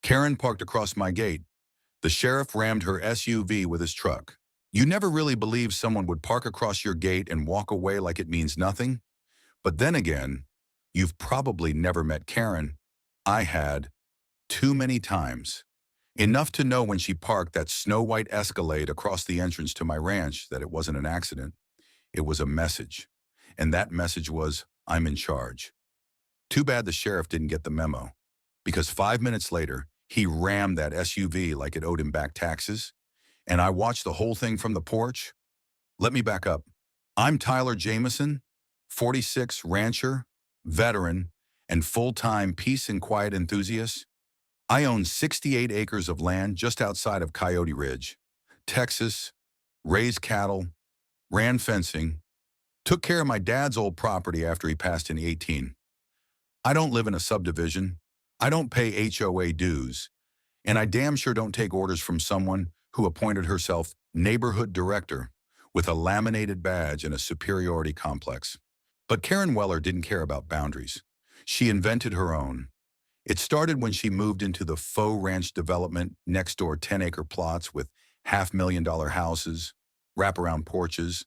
Karen parked across my gate. The sheriff rammed her SUV with his truck. You never really believe someone would park across your gate and walk away like it means nothing? But then again, you've probably never met Karen. I had, too many times. Enough to know when she parked that snow-white Escalade across the entrance to my ranch that it wasn't an accident. It was a message. And that message was, I'm in charge. Too bad the sheriff didn't get the memo. Because 5 minutes later, he rammed that SUV like it owed him back taxes. And I watched the whole thing from the porch. Let me back up. I'm Tyler Jameson, 46, rancher, veteran, and full-time peace and quiet enthusiast. I own 68 acres of land just outside of Coyote Ridge, Texas, raised cattle, ran fencing, took care of my dad's old property after he passed in 18. I don't live in a subdivision. I don't pay HOA dues. And I damn sure don't take orders from someone who appointed herself neighborhood director with a laminated badge and a superiority complex. But Karen Weller didn't care about boundaries. She invented her own. It started when she moved into the faux ranch development next door 10-acre plots with $500,000 houses, wraparound porches,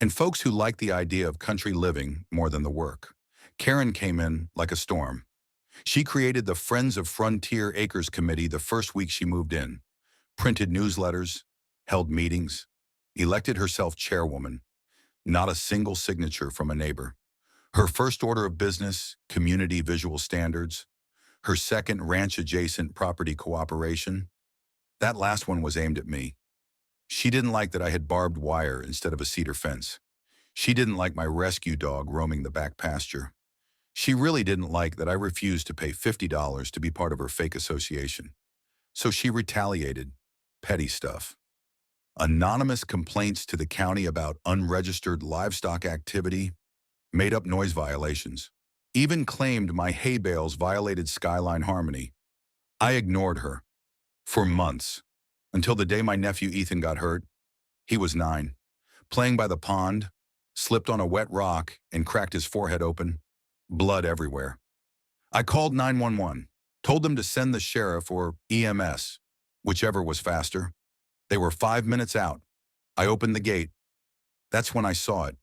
and folks who liked the idea of country living more than the work. Karen came in like a storm. She created the Friends of Frontier Acres Committee the first week she moved in, printed newsletters, held meetings, elected herself chairwoman. Not a single signature from a neighbor. Her first order of business, community visual standards. Her second, ranch-adjacent property cooperation. That last one was aimed at me. She didn't like that I had barbed wire instead of a cedar fence. She didn't like my rescue dog roaming the back pasture. She really didn't like that I refused to pay $50 to be part of her fake association. So she retaliated. Petty stuff. Anonymous complaints to the county about unregistered livestock activity, made-up noise violations. Even claimed my hay bales violated skyline harmony. I ignored her. For months. Until the day my nephew Ethan got hurt. He was 9. Playing by the pond, slipped on a wet rock and cracked his forehead open. Blood everywhere. I called 911, told them to send the sheriff or EMS, whichever was faster. They were 5 minutes out. I opened the gate. That's when I saw it.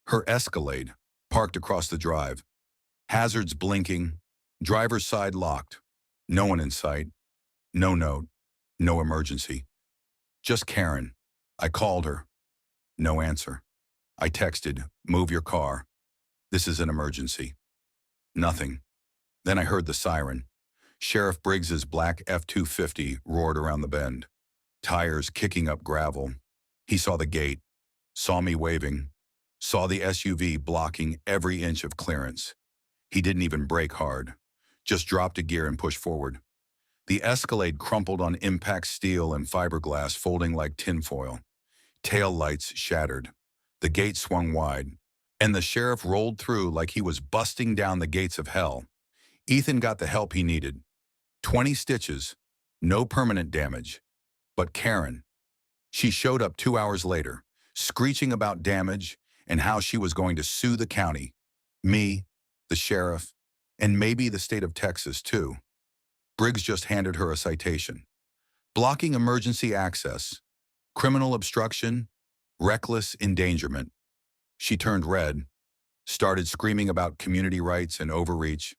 Her Escalade, parked across the drive. Hazards blinking, driver's side locked. No one in sight. No note. No emergency. Just Karen. I called her. No answer. I texted, move your car. This is an emergency. Nothing. Then I heard the siren. Sheriff Briggs's black F-250 roared around the bend. Tires kicking up gravel. He saw the gate. Saw me waving. Saw the SUV blocking every inch of clearance. He didn't even brake hard. Just dropped a gear and pushed forward. The Escalade crumpled on impact steel and fiberglass folding like tinfoil. Tail lights shattered. The gate swung wide. And the sheriff rolled through like he was busting down the gates of hell. Ethan got the help he needed. 20 stitches. No permanent damage. But Karen. She showed up 2 hours later, screeching about damage and how she was going to sue the county. Me, the sheriff, and maybe the state of Texas, too. Briggs just handed her a citation. Blocking emergency access, criminal obstruction, reckless endangerment. She turned red, started screaming about community rights and overreach.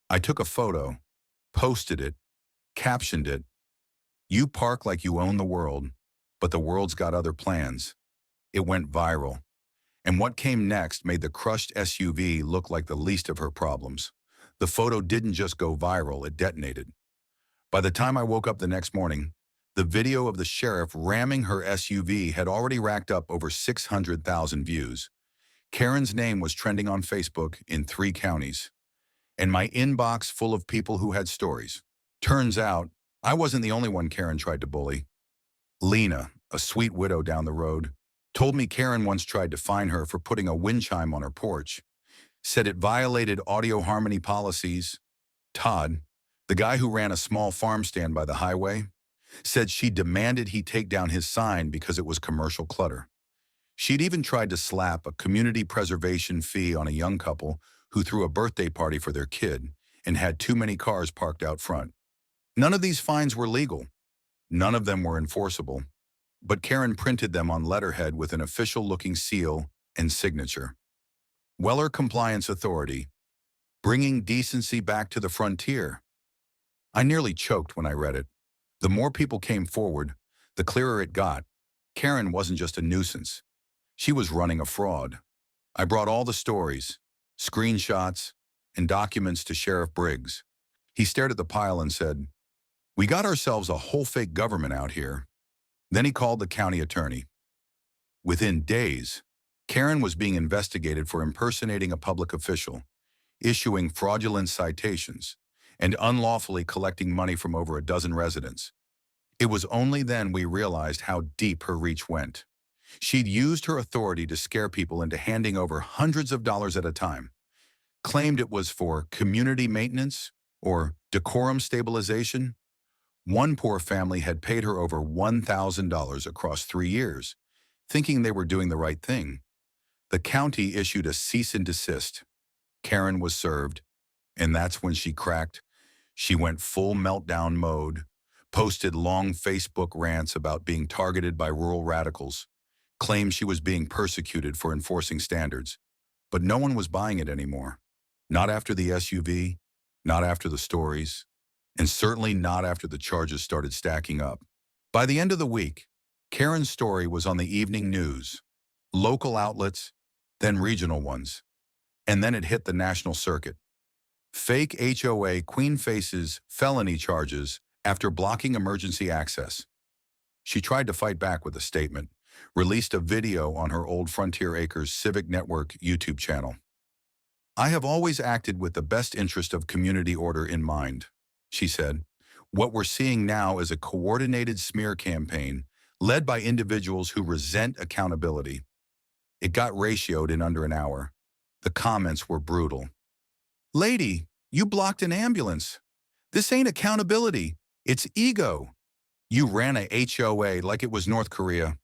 I took a photo, posted it, captioned it. You park like you own the world, but the world's got other plans. It went viral. And what came next made the crushed SUV look like the least of her problems. The photo didn't just go viral, it detonated. By the time I woke up the next morning, the video of the sheriff ramming her SUV had already racked up over 600,000 views. Karen's name was trending on Facebook in 3 counties. And my inbox full of people who had stories. Turns out, I wasn't the only one Karen tried to bully. Lena, a sweet widow down the road, told me Karen once tried to fine her for putting a wind chime on her porch. Said it violated audio harmony policies. Todd, the guy who ran a small farm stand by the highway, said she demanded he take down his sign because it was commercial clutter. She'd even tried to slap a community preservation fee on a young couple who threw a birthday party for their kid and had too many cars parked out front. None of these fines were legal. None of them were enforceable. But Karen printed them on letterhead with an official-looking seal and signature. Weller Compliance Authority, bringing decency back to the frontier. I nearly choked when I read it. The more people came forward, the clearer it got. Karen wasn't just a nuisance. She was running a fraud. I brought all the stories, screenshots, and documents to Sheriff Briggs. He stared at the pile and said, "We got ourselves a whole fake government out here." Then he called the county attorney. Within days, Karen was being investigated for impersonating a public official, issuing fraudulent citations, and unlawfully collecting money from over a dozen residents. It was only then we realized how deep her reach went. She'd used her authority to scare people into handing over hundreds of dollars at a time, claimed it was for community maintenance or decorum stabilization. One poor family had paid her over $1,000 across 3 years, thinking they were doing the right thing. The county issued a cease and desist. Karen was served, and that's when she cracked. She went full meltdown mode, posted long Facebook rants about being targeted by rural radicals, claimed she was being persecuted for enforcing standards. But no one was buying it anymore. Not after the SUV, not after the stories, and certainly not after the charges started stacking up. By the end of the week, Karen's story was on the evening news, local outlets, then regional ones, and then it hit the national circuit. Fake HOA queen faces felony charges after blocking emergency access. She tried to fight back with a statement, released a video on her Old Frontier Acres Civic Network YouTube channel. "I have always acted with the best interest of community order in mind," she said. "What we're seeing now is a coordinated smear campaign led by individuals who resent accountability." It got ratioed in under an hour. The comments were brutal. "Lady, you blocked an ambulance. This ain't accountability, it's ego. You ran a HOA like it was North Korea."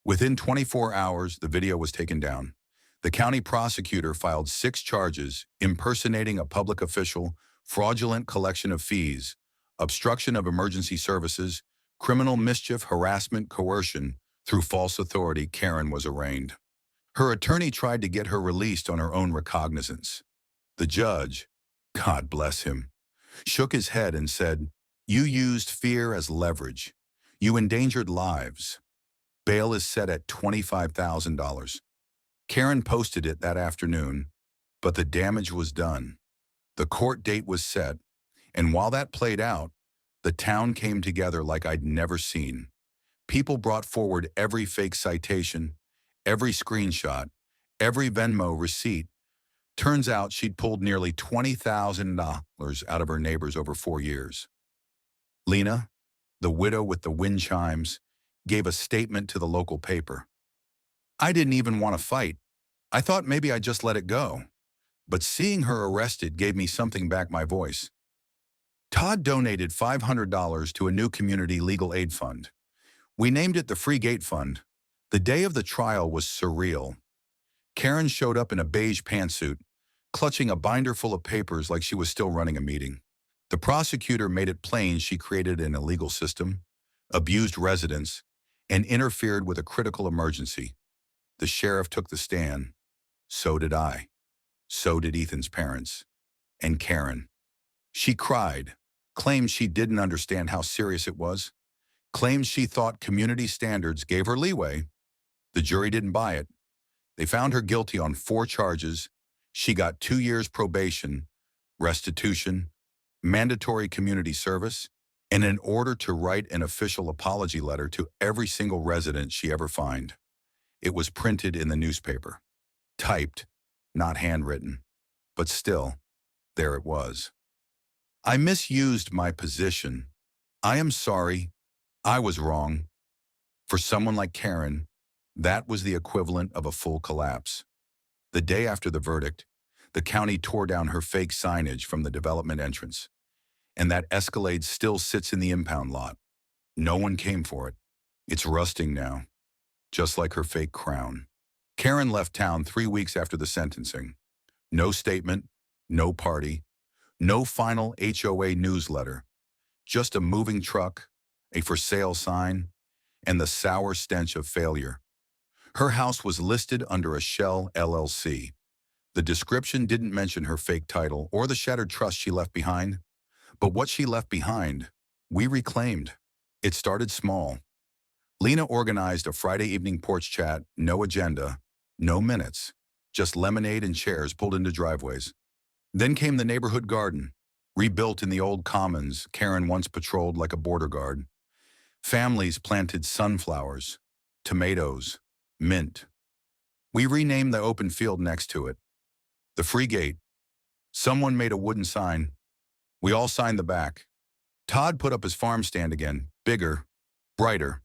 Within 24 hours, the video was taken down. The county prosecutor filed 6 charges: impersonating a public official, fraudulent collection of fees, obstruction of emergency services, criminal mischief, harassment, coercion. Through false authority, Karen was arraigned. Her attorney tried to get her released on her own recognizance. The judge, God bless him, shook his head and said, "You used fear as leverage. You endangered lives. Bail is set at $25,000. Karen posted it that afternoon, but the damage was done. The court date was set, and while that played out, the town came together like I'd never seen. People brought forward every fake citation, every screenshot, every Venmo receipt. Turns out she'd pulled nearly $20,000 out of her neighbors over 4 years. Lena, the widow with the wind chimes, gave a statement to the local paper. "I didn't even want to fight. I thought maybe I'd just let it go. But seeing her arrested gave me something back my voice." Todd donated $500 to a new community legal aid fund. We named it the Free Gate Fund. The day of the trial was surreal. Karen showed up in a beige pantsuit, clutching a binder full of papers like she was still running a meeting. The prosecutor made it plain she created an illegal system, abused residents, and interfered with a critical emergency. The sheriff took the stand. So did I. So did Ethan's parents. And Karen. She cried, claimed she didn't understand how serious it was, claimed she thought community standards gave her leeway. The jury didn't buy it. They found her guilty on 4 charges. She got 2 years probation, restitution, mandatory community service, and an order to write an official apology letter to every single resident she ever fined. It was printed in the newspaper. Typed, not handwritten. But still, there it was. "I misused my position. I am sorry. I was wrong." For someone like Karen, that was the equivalent of a full collapse. The day after the verdict, the county tore down her fake signage from the development entrance, and that Escalade still sits in the impound lot. No one came for it. It's rusting now, just like her fake crown. Karen left town 3 weeks after the sentencing. No statement, no party, no final HOA newsletter, Just a moving truck, a for sale sign, and the sour stench of failure. Her house was listed under a Shell LLC. The description didn't mention her fake title or the shattered trust she left behind, but what she left behind, we reclaimed. It started small. Lena organized a Friday evening porch chat, no agenda, no minutes, just lemonade and chairs pulled into driveways. Then came the neighborhood garden, rebuilt in the old commons Karen once patrolled like a border guard. Families planted sunflowers, tomatoes, mint. We renamed the open field next to it. The free gate. Someone made a wooden sign. We all signed the back. Todd put up his farm stand again, bigger, brighter,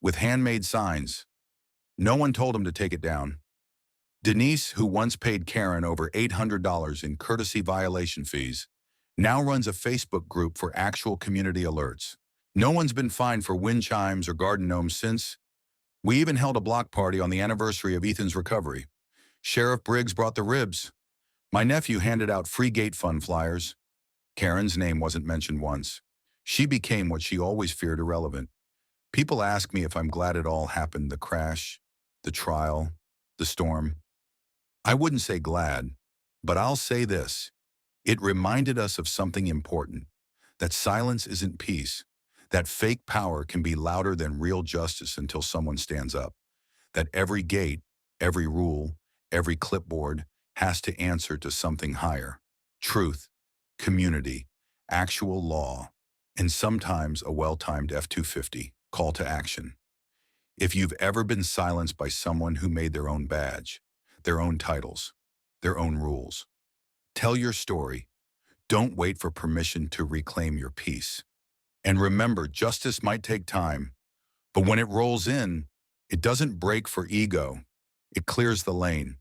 with handmade signs. No one told him to take it down. Denise, who once paid Karen over $800 in courtesy violation fees, now runs a Facebook group for actual community alerts. No one's been fined for wind chimes or garden gnomes since. We even held a block party on the anniversary of Ethan's recovery. Sheriff Briggs brought the ribs. My nephew handed out free gate fund flyers. Karen's name wasn't mentioned once. She became what she always feared irrelevant. People ask me if I'm glad it all happened, the crash, the trial, the storm. I wouldn't say glad, but I'll say this. It reminded us of something important, that silence isn't peace, that fake power can be louder than real justice until someone stands up, that every gate, every rule, every clipboard has to answer to something higher. Truth, community, actual law, and sometimes a well-timed F-250 call to action. If you've ever been silenced by someone who made their own badge, their own titles, their own rules, tell your story. Don't wait for permission to reclaim your peace. And remember, justice might take time, but when it rolls in, it doesn't break for ego. It clears the lane.